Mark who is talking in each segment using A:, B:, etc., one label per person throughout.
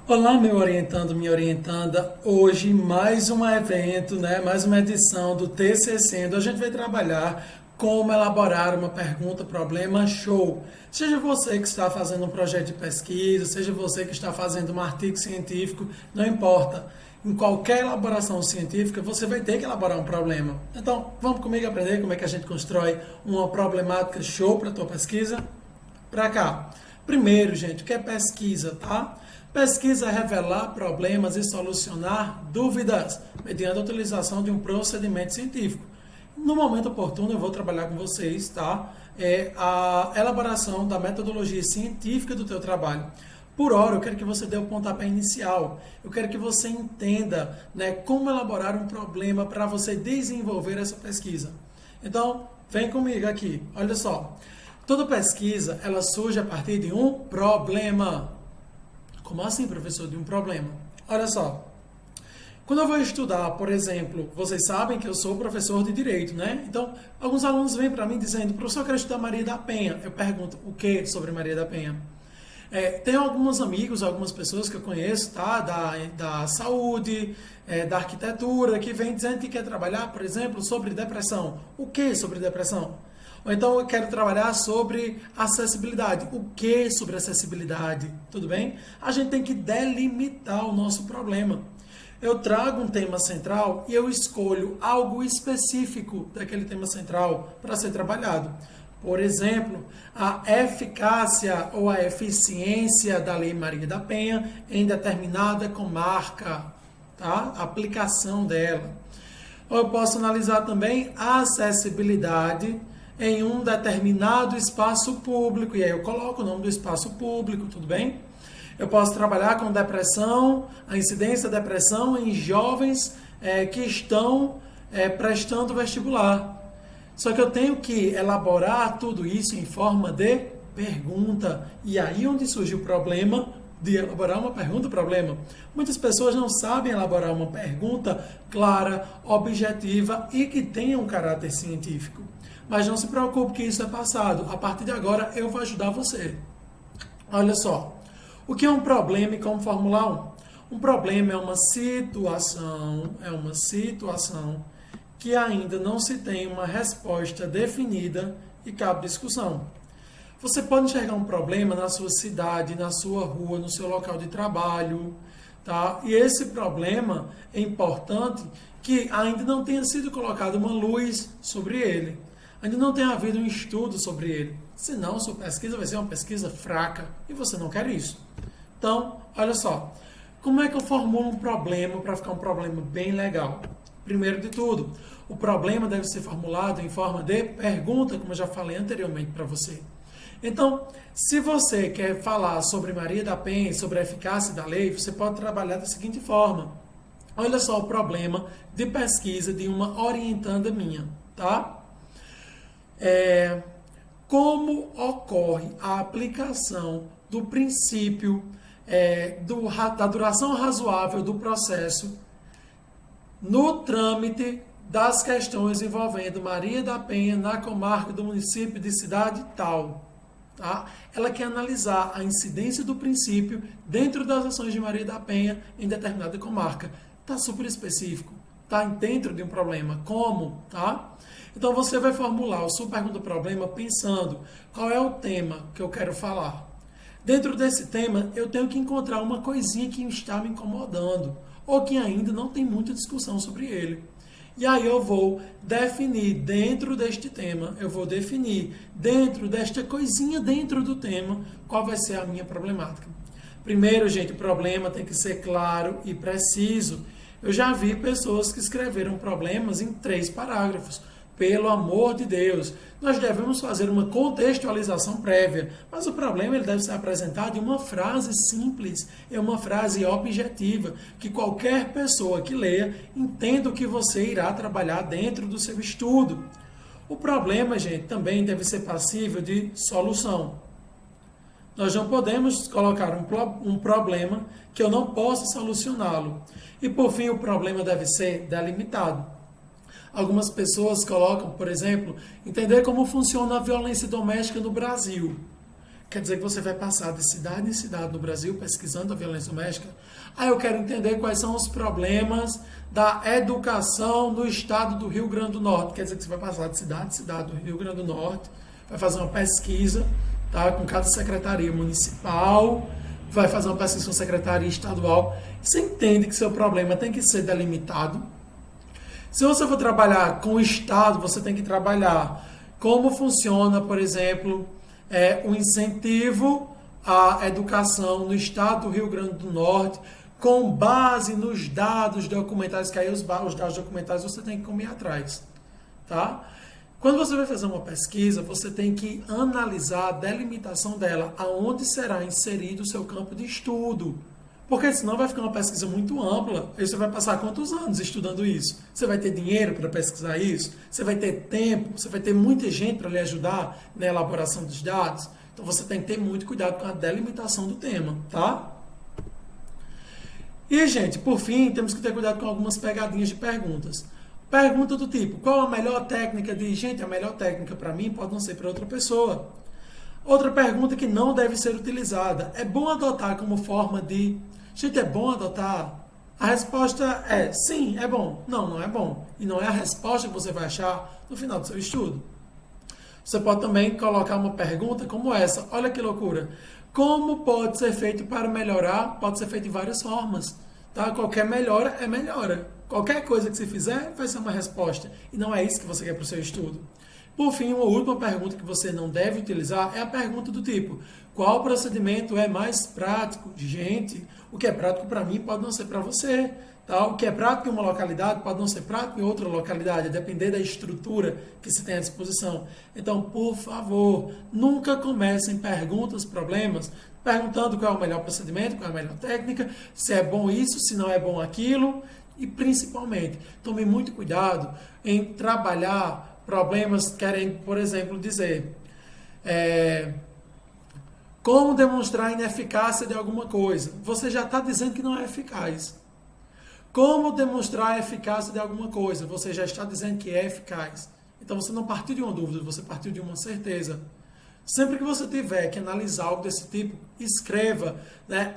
A: Olá, meu orientando, minha orientanda. Hoje mais um evento, mais uma edição do TCC, onde a gente vai trabalhar como elaborar uma pergunta, problema, show. Seja você que está fazendo um projeto de pesquisa, seja você que está fazendo um artigo científico, não importa. Em qualquer elaboração científica, você vai ter que elaborar um problema. Então, vamos comigo aprender como é que a gente constrói uma problemática show para a tua pesquisa? Para cá. Primeiro, gente, o que é pesquisa, tá? Pesquisa é revelar problemas e solucionar dúvidas mediante a utilização de um procedimento científico. No momento oportuno, eu vou trabalhar com vocês, tá? A elaboração da metodologia científica do teu trabalho. Por hora, eu quero que você dê o pontapé inicial. Eu quero que você entenda, como elaborar um problema para você desenvolver essa pesquisa. Então, vem comigo aqui. Olha só. Toda pesquisa, ela surge a partir de um problema. Como assim, professor, de um problema? Olha só. Quando eu vou estudar, por exemplo, vocês sabem que eu sou professor de Direito, né? Então, alguns alunos vêm para mim dizendo, professor, eu quero estudar Maria da Penha. Eu pergunto, o que sobre Maria da Penha? Tem alguns amigos, algumas pessoas que eu conheço, tá? Da saúde, da arquitetura, que vêm dizendo que quer trabalhar, por exemplo, sobre depressão. O que sobre depressão? Ou então eu quero trabalhar sobre acessibilidade. O que sobre acessibilidade? Tudo bem? A gente tem que delimitar o nosso problema. Eu trago um tema central e eu escolho algo específico daquele tema central para ser trabalhado. Por exemplo, a eficácia ou a eficiência da Lei Maria da Penha em determinada comarca, tá? A aplicação dela. Ou eu posso analisar também a acessibilidade em um determinado espaço público, e aí eu coloco o nome do espaço público, tudo bem? Eu posso trabalhar com depressão, a incidência da depressão em jovens que estão prestando vestibular. Só que eu tenho que elaborar tudo isso em forma de pergunta. E aí onde surge o problema de elaborar uma pergunta-problema. Muitas pessoas não sabem elaborar uma pergunta clara, objetiva e que tenha um caráter científico. Mas não se preocupe que isso é passado. A partir de agora eu vou ajudar você. Olha só. O que é um problema e como formular um? Um problema é uma situação que ainda não se tem uma resposta definida e cabe discussão. Você pode enxergar um problema na sua cidade, na sua rua, no seu local de trabalho, tá? E esse problema é importante que ainda não tenha sido colocado uma luz sobre ele. Ainda não tenha havido um estudo sobre ele. Senão, sua pesquisa vai ser uma pesquisa fraca e você não quer isso. Então, olha só. Como é que eu formulo um problema para ficar um problema bem legal? Primeiro de tudo, o problema deve ser formulado em forma de pergunta, como eu já falei anteriormente para você. Então, se você quer falar sobre Maria da Penha, sobre a eficácia da lei, você pode trabalhar da seguinte forma. Olha só o problema de pesquisa de uma orientanda minha, tá? Como ocorre a aplicação do princípio da duração razoável do processo no trâmite das questões envolvendo Maria da Penha na comarca do município de cidade tal. Tá? Ela quer analisar a incidência do princípio dentro das ações de Maria da Penha em determinada comarca. Está super específico. Está dentro de um problema. Como? Tá? Então você vai formular o seu pergunta-problema pensando qual é o tema que eu quero falar. Dentro desse tema, eu tenho que encontrar uma coisinha que está me incomodando ou que ainda não tem muita discussão sobre ele. E aí eu vou definir dentro deste tema, eu vou definir dentro desta coisinha dentro do tema, qual vai ser a minha problemática. Primeiro, gente, o problema tem que ser claro e preciso. Eu já vi pessoas que escreveram problemas em 3 parágrafos. Pelo amor de Deus, nós devemos fazer uma contextualização prévia, mas o problema ele deve ser apresentado em uma frase simples, em uma frase objetiva, que qualquer pessoa que leia entenda o que você irá trabalhar dentro do seu estudo. O problema, gente, também deve ser passível de solução. Nós não podemos colocar um problema que eu não possa solucioná-lo. E, por fim, o problema deve ser delimitado. Algumas pessoas colocam, por exemplo, entender como funciona a violência doméstica no Brasil. Quer dizer que você vai passar de cidade em cidade no Brasil pesquisando a violência doméstica? Aí eu quero entender quais são os problemas da educação no estado do Rio Grande do Norte. Quer dizer que você vai passar de cidade em cidade do Rio Grande do Norte, vai fazer uma pesquisa, tá, com cada secretaria municipal, vai fazer uma pesquisa com secretaria estadual. Você entende que seu problema tem que ser delimitado. Se você for trabalhar com o Estado, você tem que trabalhar como funciona, por exemplo, o incentivo à educação no Estado do Rio Grande do Norte, com base nos dados documentais, que aí os dados documentais você tem que comer atrás. Tá? Quando você vai fazer uma pesquisa, você tem que analisar a delimitação dela, aonde será inserido o seu campo de estudo. Porque senão vai ficar uma pesquisa muito ampla. Aí você vai passar quantos anos estudando isso? Você vai ter dinheiro para pesquisar isso? Você vai ter tempo? Você vai ter muita gente para lhe ajudar na elaboração dos dados? Então você tem que ter muito cuidado com a delimitação do tema, tá? E, gente, por fim, temos que ter cuidado com algumas pegadinhas de perguntas. Pergunta do tipo, qual a melhor técnica de... Gente, a melhor técnica para mim pode não ser para outra pessoa. Outra pergunta que não deve ser utilizada. É bom adotar como forma de... Gente, é bom adotar? A resposta é sim, é bom. Não, não é bom. E não é a resposta que você vai achar no final do seu estudo. Você pode também colocar uma pergunta como essa. Olha que loucura. Como pode ser feito para melhorar? Pode ser feito de várias formas. Tá? Qualquer melhora é melhora. Qualquer coisa que você fizer vai ser uma resposta. E não é isso que você quer para o seu estudo. Por fim, uma última pergunta que você não deve utilizar é a pergunta do tipo: qual procedimento é mais prático? Gente, o que é prático para mim pode não ser para você. Tá? O que é prático em uma localidade pode não ser prático em outra localidade, a depender da estrutura que se tem à disposição. Então, por favor, nunca comecem perguntas, problemas, perguntando qual é o melhor procedimento, qual é a melhor técnica, se é bom isso, se não é bom aquilo. E, principalmente, tome muito cuidado em trabalhar problemas que querem, por exemplo, dizer como demonstrar a ineficácia de alguma coisa. Você já está dizendo que não é eficaz. Como demonstrar a eficácia de alguma coisa? Você já está dizendo que é eficaz. Então você não partiu de uma dúvida, você partiu de uma certeza. Sempre que você tiver que analisar algo desse tipo, escreva, né,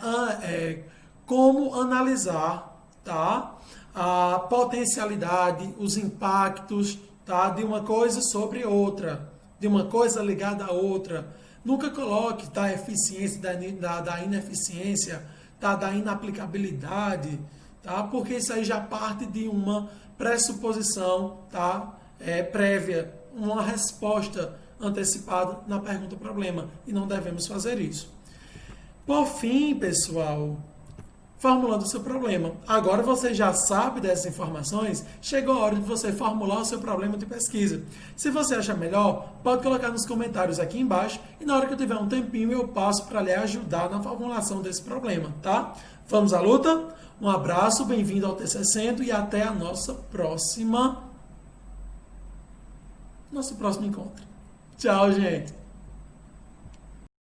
A: como analisar, tá, a potencialidade, os impactos, tá, de uma coisa sobre outra, de uma coisa ligada a outra. Nunca coloque, tá, a eficiência da ineficiência, tá, da inaplicabilidade, tá, porque isso aí já parte de uma pressuposição, tá, prévia, uma resposta antecipada na pergunta-problema, e não devemos fazer isso. Por fim, pessoal, formulando o seu problema. Agora você já sabe dessas informações, chegou a hora de você formular o seu problema de pesquisa. Se você acha melhor, pode colocar nos comentários aqui embaixo e na hora que eu tiver um tempinho eu passo para lhe ajudar na formulação desse problema, tá? Vamos à luta? Um abraço, bem-vindo ao T60 e até a nosso próximo encontro. Tchau, gente!